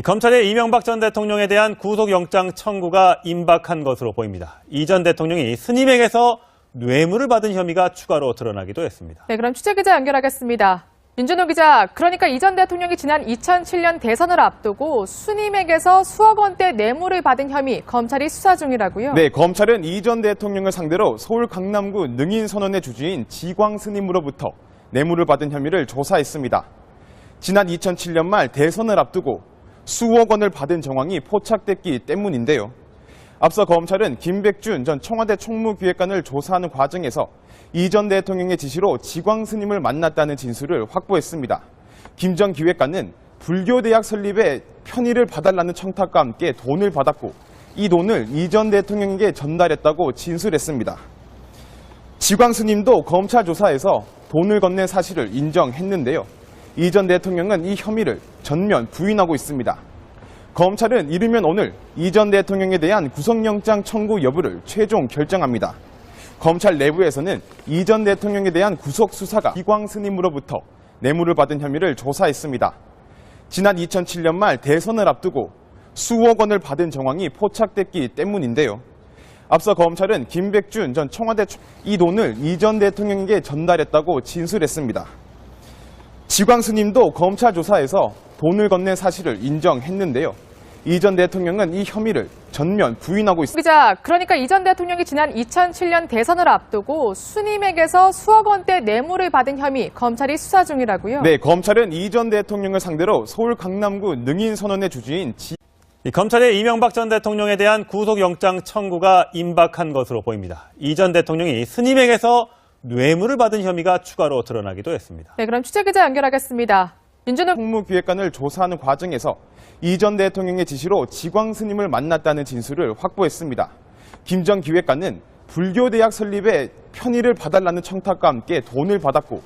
검찰의 이명박 전 대통령에 대한 구속영장 청구가 임박한 것으로 보입니다. 이 전 대통령이 스님에게서 뇌물을 받은 혐의가 추가로 드러나기도 했습니다. 네, 그럼 취재기자 연결하겠습니다. 윤준호 기자, 그러니까 이 전 대통령이 지난 2007년 대선을 앞두고 스님에게서 수억 원대 뇌물을 받은 혐의, 검찰이 수사 중이라고요? 네, 검찰은 이 전 대통령을 상대로 서울 강남구 능인선원의 주주인 지광 스님으로부터 뇌물을 받은 혐의를 조사했습니다. 지난 2007년 말 대선을 앞두고 수억 원을 받은 정황이 포착됐기 때문인데요. 앞서 검찰은 김백준 전 청와대 총무기획관을 조사하는 과정에서 이 전 대통령의 지시로 지광 스님을 만났다는 진술을 확보했습니다. 김 전 기획관은 불교대학 설립에 편의를 봐달라는 청탁과 함께 돈을 받았고 이 돈을 이 전 대통령에게 전달했다고 진술했습니다. 지광 스님도 검찰 조사에서 돈을 건넨 사실을 인정했는데요. 이 전 대통령은 이 혐의를 전면 부인하고 있습니다. 검찰은 이르면 오늘 이 전 대통령에 대한 구속영장 청구 여부를 최종 결정합니다. 검찰 내부에서는 이 전 대통령에 대한 구속 수사가 지광 스님으로부터 뇌물을 받은 혐의를 조사했습니다. 지난 2007년 말 대선을 앞두고 수억 원을 받은 정황이 포착됐기 때문인데요. 앞서 검찰은 김백준 전 청와대 이 돈을 이 전 대통령에게 전달했다고 진술했습니다. 지광 스님도 검찰 조사에서 돈을 건넨 사실을 인정했는데요. 이 전 대통령은 이 혐의를 전면 부인하고 있습니다. 기자, 그러니까 이 전 대통령이 지난 2007년 대선을 앞두고 스님에게서 수억 원대 뇌물을 받은 혐의, 검찰이 수사 중이라고요? 네, 검찰은 이 전 대통령을 상대로 서울 강남구 능인선원의 주주인 검찰의 이명박 전 대통령에 대한 구속영장 청구가 임박한 것으로 보입니다. 이 전 대통령이 스님에게서 뇌물을 받은 혐의가 추가로 드러나기도 했습니다. 네, 그럼 취재기자 연결하겠습니다. 윤준호 총무기획관을 조사하는 과정에서 이 전 대통령의 지시로 지광 스님을 만났다는 진술을 확보했습니다. 김 전 기획관은 불교대학 설립에 편의를 봐달라는 청탁과 함께 돈을 받았고